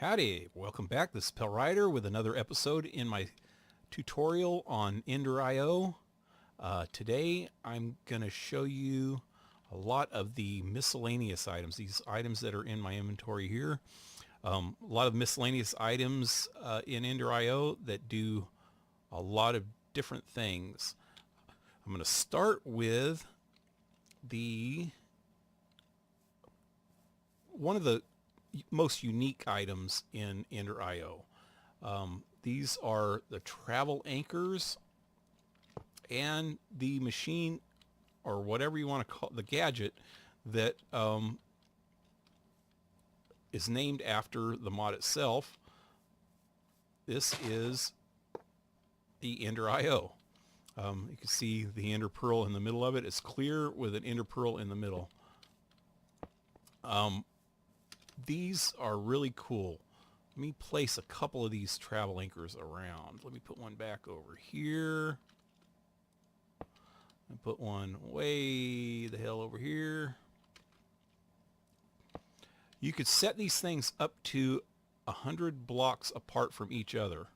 Howdy, welcome back. This is Rider with another episode in my tutorial on EnderIO. Today I'm going to show you a lot of the miscellaneous items, these items that are in my inventory here. A lot of miscellaneous items in EnderIO that do a lot of different things. I'm going to start with one of the most unique items in EnderIO. These are the travel anchors and the machine, or whatever you want to call it, the gadget that is named after the mod itself. This is the EnderIO. You can see the ender pearl in the middle of it. It's clear with an ender pearl in the middle. These are really cool. Let me place a couple of these travel anchors around. Let me put one back over here. And put one way the hell over here. You could set these things up to 100 blocks apart from each other.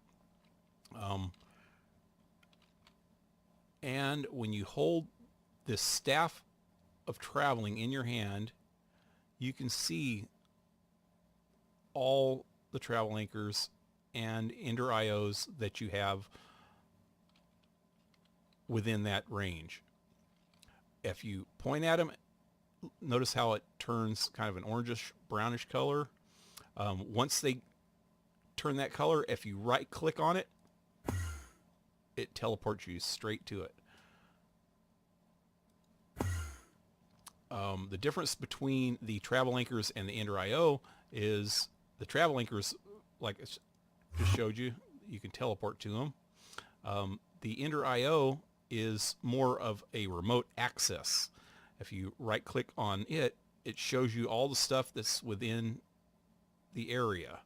And when you hold this staff of traveling in your hand, you can see all the travel anchors and EnderIOs that you have within that range. If you point at them, notice how it turns kind of an orangish brownish color. Once they turn that color, if you right click on it, it teleports you straight to it. The difference between the travel anchors and the EnderIO is the travel anchors, like I just showed you, you can teleport to them. The EnderIO is more of a remote access. If you right click on it, it shows you all the stuff that's within the area.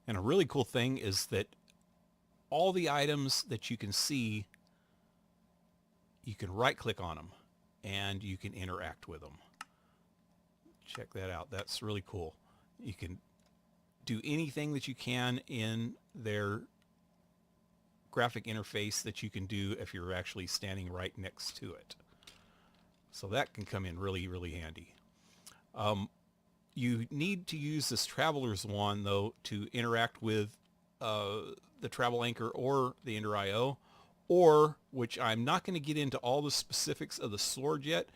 And a really cool thing is that all the items that you can see, you can right click on them and you can interact with them. Check that out. That's really cool. You can do anything that you can in their graphic interface that you can do if you're actually standing right next to it. So that can come in really, really handy. You need to use this Traveler's Wand, though, to interact with the travel anchor or the EnderIO, or, which I'm not going to get into all the specifics of the sword yet,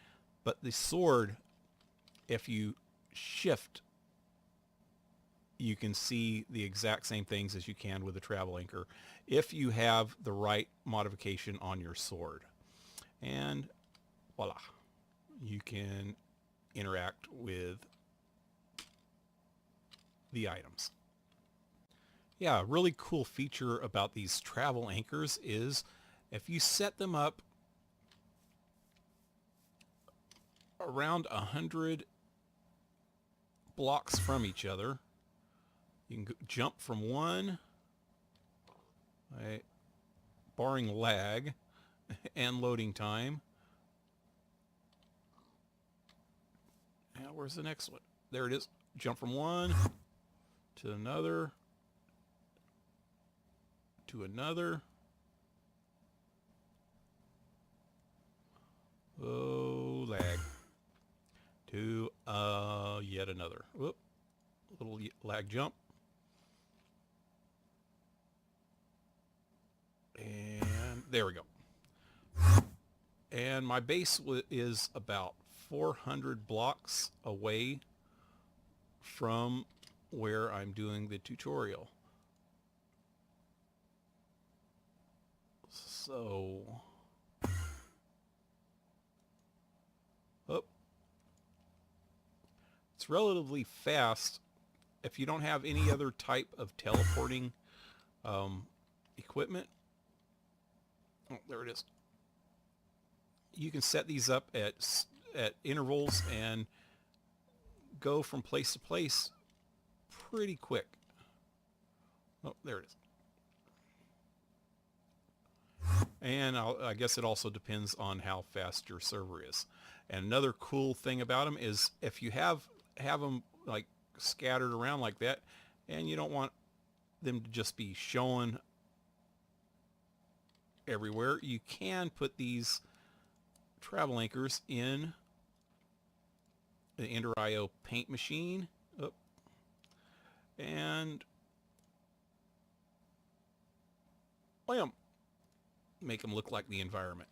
but the sword, if you shift, you can see the exact same things as you can with the travel anchor if you have the right modification on your sword. And voila, you can interact with the items. Yeah, a really cool feature about these travel anchors is if you set them up around 100 blocks from each other, you can jump from one, right, barring lag and loading time. Now, where's the next one? There it is. Jump from one to another, to another. Oh, lag. To yet another. Whoop. Little lag jump. And there we go. And my base is about 400 blocks away from where I'm doing the tutorial. So, it's relatively fast if you don't have any other type of teleporting equipment. Oh, there it is. You can set these up at intervals and go from place to place pretty quick. Oh, there it is. And I guess it also depends on how fast your server is. And another cool thing about them is if you have them like scattered around like that, and you don't want them to just be showing everywhere. You can put these travel anchors in the EnderIO paint machine. Oh, and bam, make them look like the environment.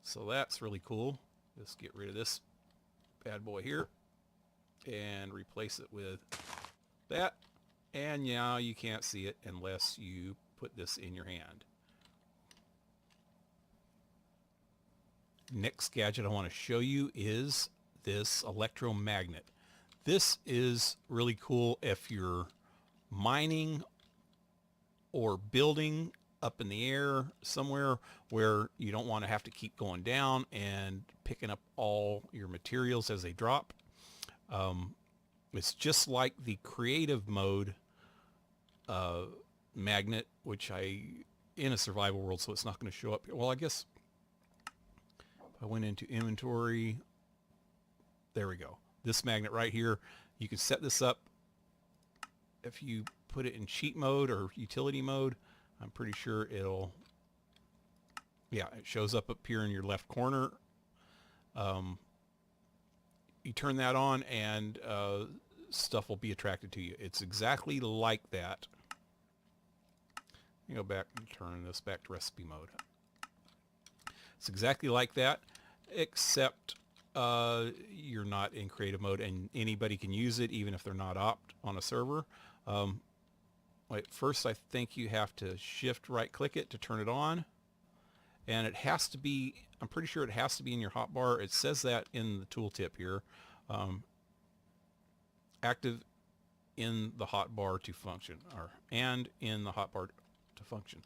So that's really cool. Just get rid of this bad boy here and replace it with that. And now you can't see it unless you put this in your hand. Next gadget I want to show you is this electromagnet. This is really cool if you're mining or building up in the air somewhere where you don't want to have to keep going down and picking up all your materials as they drop. It's just like the creative mode magnet, which in a survival world, so it's not going to show up here. Well, I guess if I went into inventory, there we go. This magnet right here, you can set this up. If you put it in cheat mode or utility mode, I'm pretty sure it'll, yeah, it shows up here in your left corner. You turn that on and stuff will be attracted to you. It's exactly like that. Let me go back and turn this back to recipe mode. It's exactly like that, except you're not in creative mode and anybody can use it even if they're not opt on a server. Wait, first I think you have to shift right click it to turn it on, and it has to be, I'm pretty sure it has to be in your hotbar. It says that in the tooltip here. Active in the hotbar to function, and in the hotbar to function.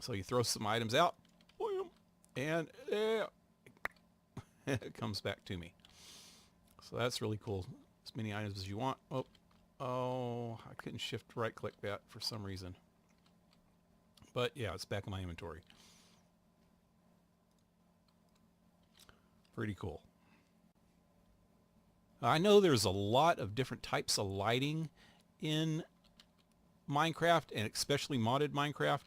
So you throw some items out, and it comes back to me. So that's really cool. As many items as you want. Oh, I couldn't shift right click that for some reason. But yeah, it's back in my inventory. Pretty cool. I know there's a lot of different types of lighting in Minecraft, and especially modded Minecraft,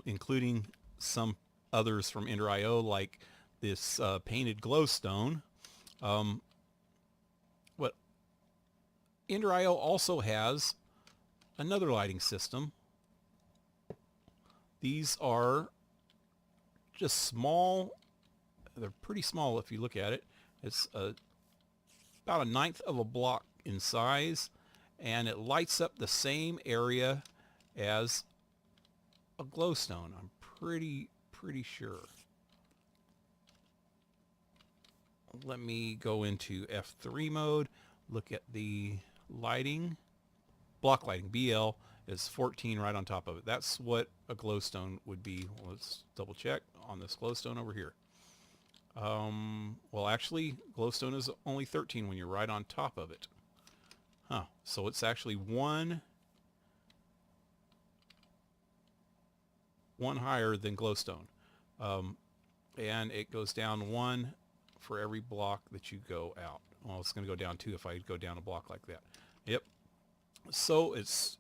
including some others from EnderIO, like this painted glowstone. What EnderIO also has another lighting system. These are just small. They're pretty small if you look at it. It's about 1/9 of a block in size, and it lights up the same area as a glowstone. I'm pretty sure. Let me go into F3 mode, look at the lighting. Block lighting, BL, is 14 right on top of it. That's what a glowstone would be. Let's double check on this glowstone over here. Well, actually, glowstone is only 13 when you're right on top of it. Huh. So it's actually one higher than glowstone. And it goes down 1 for every block that you go out. Well, it's going to go down 2 if I go down a block like that. Yep. So it's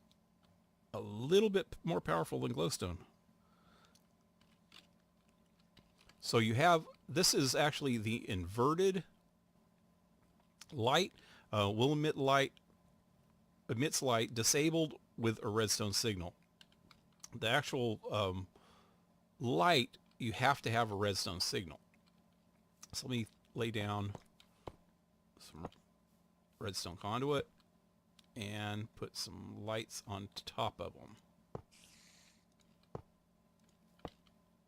a little bit more powerful than glowstone. So you have, this is actually the inverted light. Will emit light, emits light disabled with a redstone signal. The actual light, you have to have a redstone signal. So let me lay down some redstone conduit and put some lights on top of them.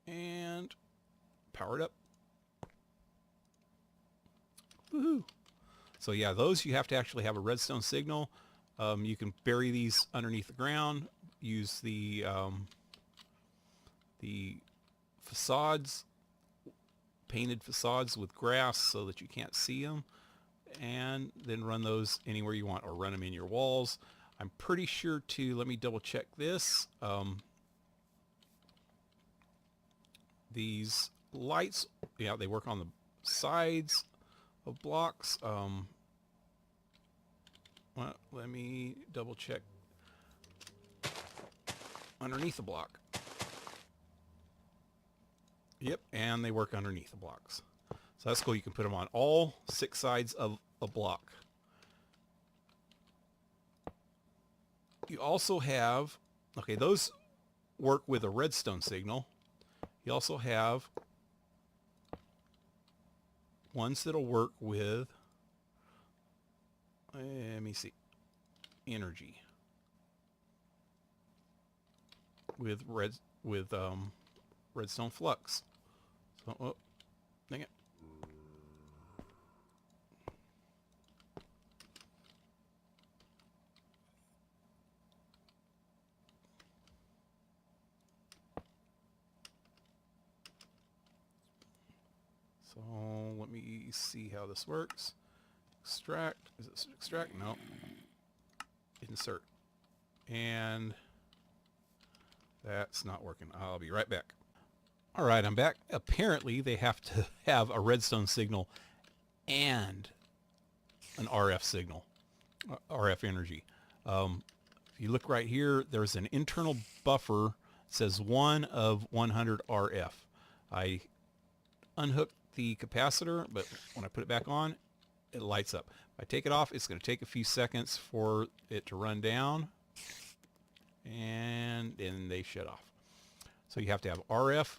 And power it up. Woohoo! So yeah, those you have to actually have a redstone signal. You can bury these underneath the ground. Use the facades, painted facades with grass so that you can't see them, and then run those anywhere you want, or run them in your walls. I'm pretty sure to, let me double check this. These lights, yeah, they work on the sides of blocks. Well, let me double check underneath the block. Yep, and they work underneath the blocks. So that's cool. You can put them on all 6 sides of a block. You also have, okay, those work with a redstone signal. You also have ones that'll work with, let me see, energy. With redstone flux. So, oh, dang it. So let me see how this works. Extract. Is it extract? No. Insert. And that's not working. I'll be right back. All right, I'm back. Apparently, they have to have a redstone signal and an RF signal, RF energy. If you look right here, there's an internal buffer. It says 1 of 100 RF. I unhooked the capacitor, but when I put it back on, it lights up. If I take it off, it's going to take a few seconds for it to run down, and then they shut off. So you have to have RF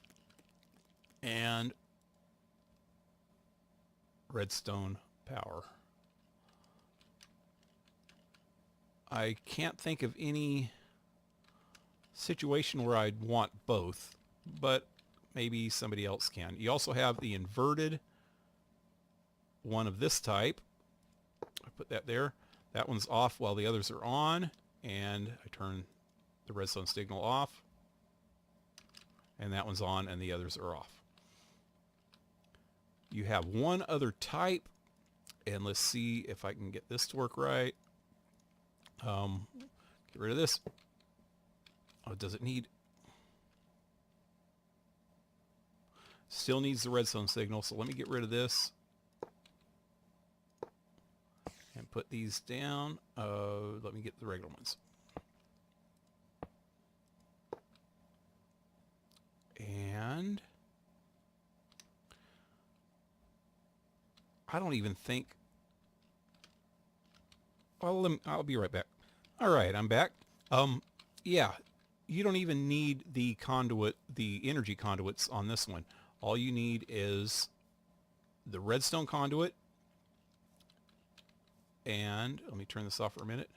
and redstone power. I can't think of any situation where I'd want both, but maybe somebody else can. You also have the inverted one of this type. I put that there. That one's off while the others are on, and I turn the redstone signal off, and that one's on and the others are off. You have one other type, and let's see if I can get this to work right. Get rid of this. Oh, does it need? Still needs the redstone signal, so let me get rid of this and put these down. Let me get the regular ones. And I don't even think, well, I'll be right back. All right, I'm back. Yeah, you don't even need the conduit, the energy conduits on this one. All you need is the redstone conduit, and let me turn this off for a minute.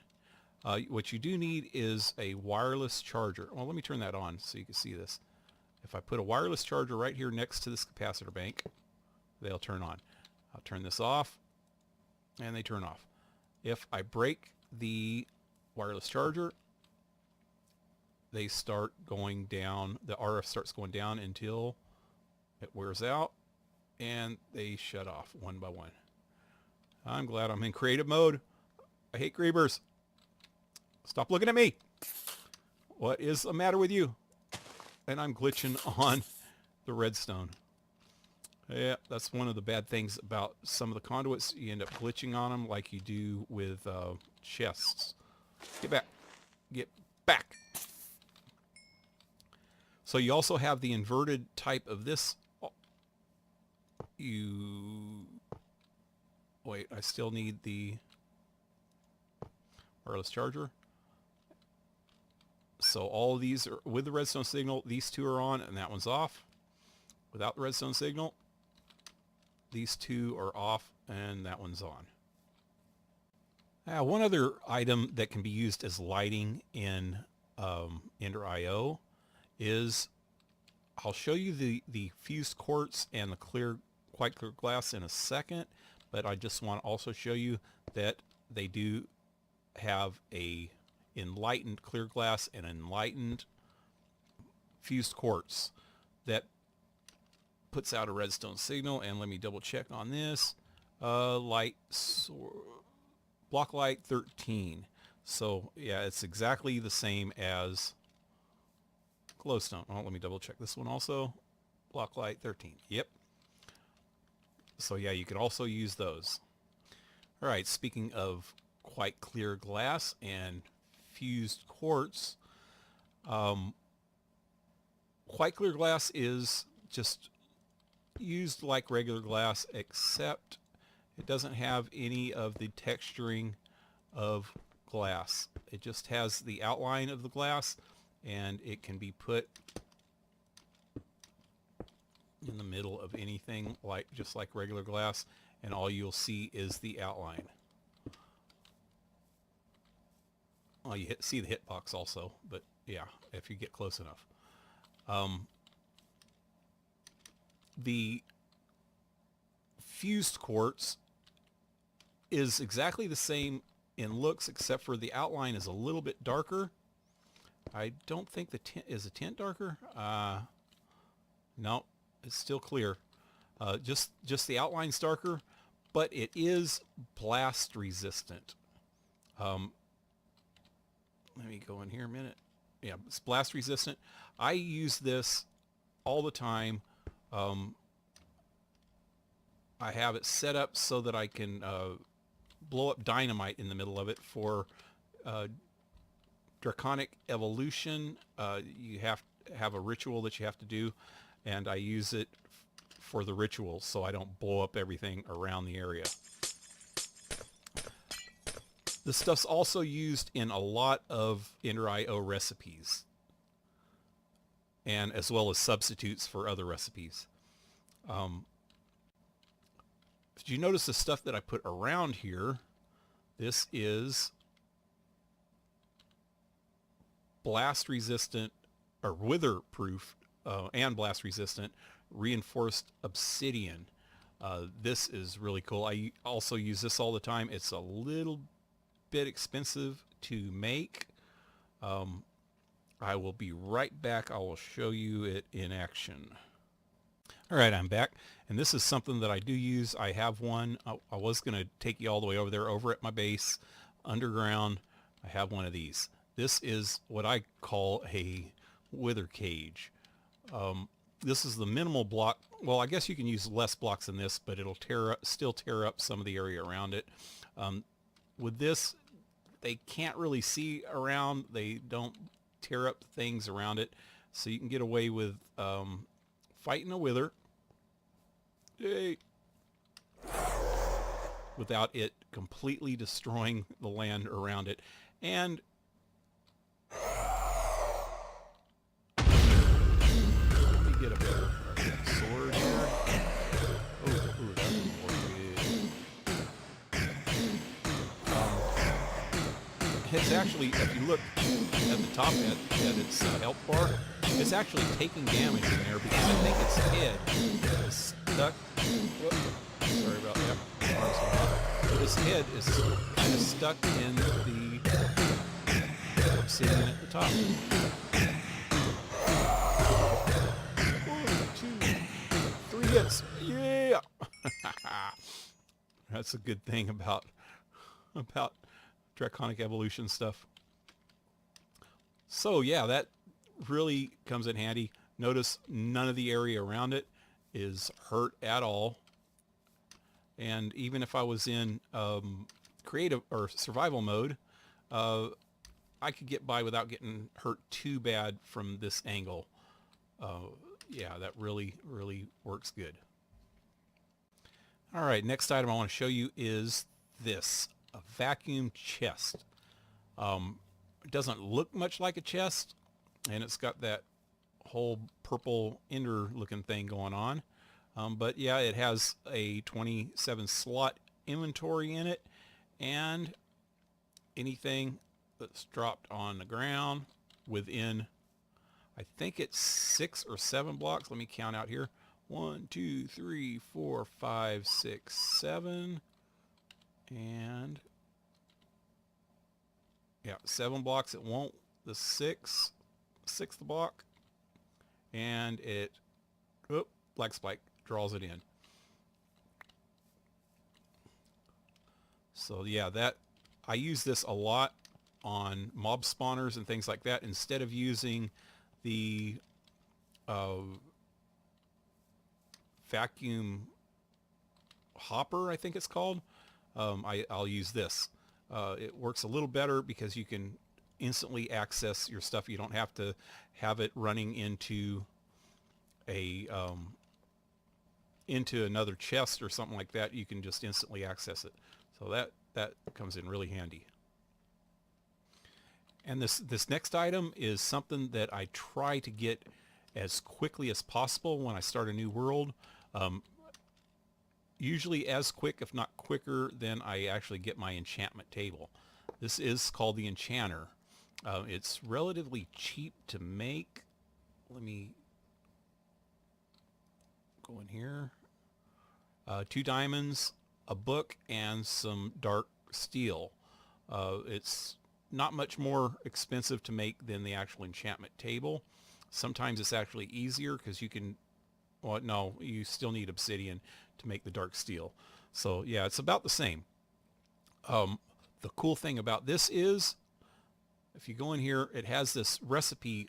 What you do need is a wireless charger. Well, let me turn that on so you can see this. If I put a wireless charger right here next to this capacitor bank, they'll turn on. I'll turn this off, and they turn off. If I break the wireless charger, they start going down. The RF starts going down until it wears out, and they shut off one by one. I'm glad I'm in creative mode. I hate creepers. Stop looking at me. What is the matter with you? And I'm glitching on the redstone. Yeah, that's one of the bad things about some of the conduits. You end up glitching on them like you do with chests. Get back. Get back. So you also have the inverted type of this. Wait, I still need the wireless charger. So all of these are with the redstone signal. These two are on and that one's off. Without the redstone signal, these two are off and that one's on. One other item that can be used as lighting in EnderIO is, I'll show you the fused quartz and the quite clear glass in a second, but I just want to also show you that they do have a enlightened clear glass and enlightened fused quartz that puts out a redstone signal. And let me double check on this. Block light 13. So yeah, it's exactly the same as glowstone. Oh, let me double check this one also. Block light 13. Yep. So yeah, you can also use those. All right, speaking of quite clear glass and fused quartz. Quite clear glass is just used like regular glass, except it doesn't have any of the texturing of glass. It just has the outline of the glass, and it can be put in the middle of anything, like just like regular glass, and all you'll see is the outline. Well, you see the hitbox also, but yeah, if you get close enough. The fused quartz is exactly the same in looks, except for the outline is a little bit darker. I don't think the tint is a tint darker. No, it's still clear. Just the outline's darker, but it is blast resistant. Let me go in here a minute. Yeah, it's blast resistant. I use this all the time. I have it set up so that I can blow up dynamite in the middle of it for draconic evolution. You have to have a ritual that you have to do, and I use it for the ritual so I don't blow up everything around the area. This stuff's also used in a lot of EnderIO recipes, and as well as substitutes for other recipes. Did you notice the stuff that I put around here? This is blast resistant, or wither proof and blast resistant reinforced obsidian. This is really cool. I also use this all the time. It's a little bit expensive to make. I will be right back. I will show you it in action. All right, I'm back, and this is something that I do use. I have one. I was going to take you all the way over there, over at my base, underground. I have one of these. This is what I call a wither cage. This is the minimal block. Well, I guess you can use less blocks than this, but it'll still tear up some of the area around it. With this, they can't really see around. They don't tear up things around it, so you can get away with fighting a wither without it completely destroying the land around it. And let me get a better sword here. Oh, that's more good. It's actually, if you look at the top at its health bar, it's actually taking damage in there because I think its head is stuck. Whoop, sorry about that. But its head is kind of stuck in the obsidian at the top. 1, 2, 3 hits. Yeah! That's a good thing about draconic evolution stuff. So yeah, that really comes in handy. Notice none of the area around it is hurt at all. And even if I was in creative or survival mode, I could get by without getting hurt too bad from this angle. Yeah, that really works good. All right, next item I want to show you is this, a vacuum chest. It doesn't look much like a chest, and it's got that whole purple ender looking thing going on. But yeah, it has a 27 slot inventory in it, and anything that's dropped on the ground within, I think it's 6 or 7 blocks. Let me count out here. 1, 2, 3, 4, 5, 6, 7, and yeah, 7 blocks. It won't. The sixth block, and it, black spike draws it in. So yeah, that I use this a lot on mob spawners and things like that. Instead of using the vacuum hopper, I think it's called, I'll use this. It works a little better because you can instantly access your stuff. You don't have to have it running into a into another chest or something like that. You can just instantly access it. So that comes in really handy. And this next item is something that I try to get as quickly as possible when I start a new world. Usually as quick, if not quicker, than I actually get my enchantment table. This is called the Enchanter. It's relatively cheap to make. Let me go in here. 2 diamonds, a book, and some dark steel. It's not much more expensive to make than the actual enchantment table. Sometimes it's actually easier because you can, well, no, you still need obsidian to make the dark steel. So yeah, it's about the same. The cool thing about this is, if you go in here, it has this recipe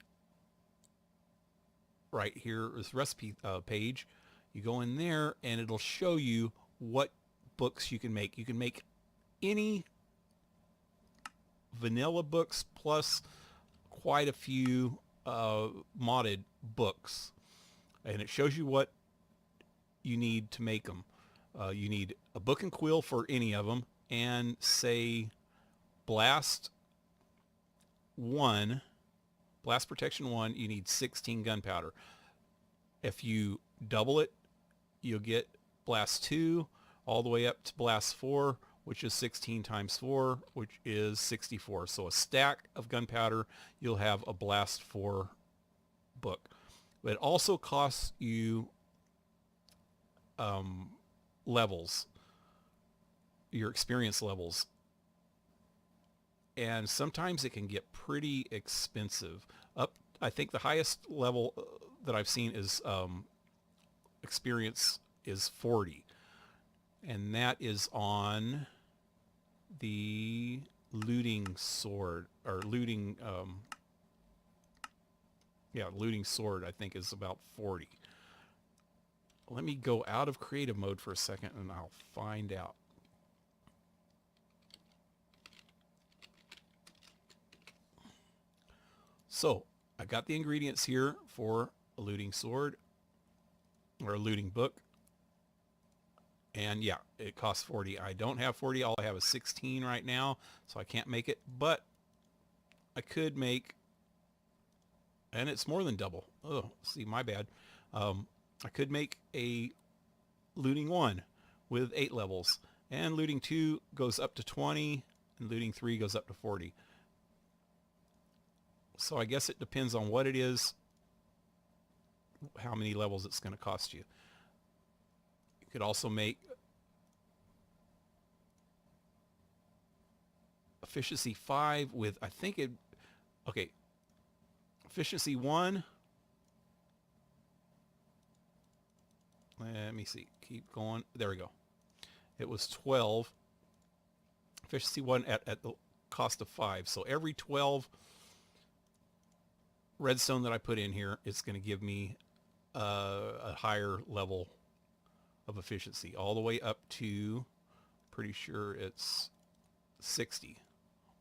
right here, this recipe page. You go in there and it'll show you what books you can make. You can make any vanilla books plus quite a few modded books. And it shows you what you need to make them. You need a book and quill for any of them, and say blast protection 1, you need 16 gunpowder. If you double it, you'll get blast 2 all the way up to blast 4, which is 16 times 4, which is 64. So a stack of gunpowder, you'll have a blast 4 book. But it also costs you levels, your experience levels. And sometimes it can get pretty expensive. I think the highest level that I've seen is experience is 40. And that is on the looting sword, or looting, looting sword, I think, is about 40. Let me go out of creative mode for a second and I'll find out. So I got the ingredients here for a looting sword, or a looting book. And yeah, it costs 40. I don't have 40. All I have is 16 right now, so I can't make it. But I could make, and it's more than double. Oh, see, my bad. I could make a looting 1 with 8 levels. And looting 2 goes up to 20, and looting 3 goes up to 40. So I guess it depends on what it is, how many levels it's going to cost you. You could also make efficiency 5 with, I think it, okay, efficiency 1. Let me see, keep going. There we go. It was 12. Efficiency 1 at the cost of 5. So every 12 redstone that I put in here, it's going to give me a higher level of efficiency, all the way up to, pretty sure it's 60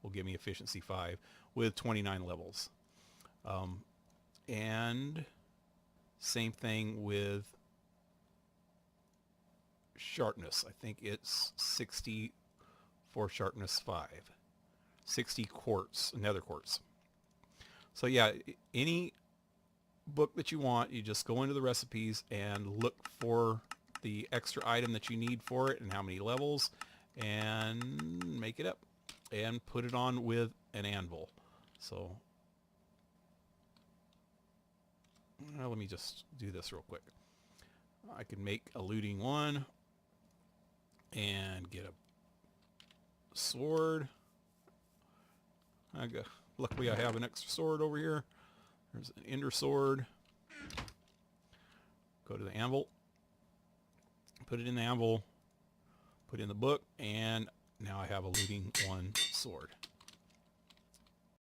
will give me efficiency 5 with 29 levels. And same thing with sharpness. I think it's 60 for sharpness 5. 60 quartz, nether quartz. So yeah, any book that you want, you just go into the recipes and look for the extra item that you need for it and how many levels, and make it up and put it on with an anvil. So let me just do this real quick. I can make a looting 1 and get a sword. Luckily I have an extra sword over here. There's an ender sword. Go to the anvil, put it in the anvil, put in the book, and now I have a looting 1 sword.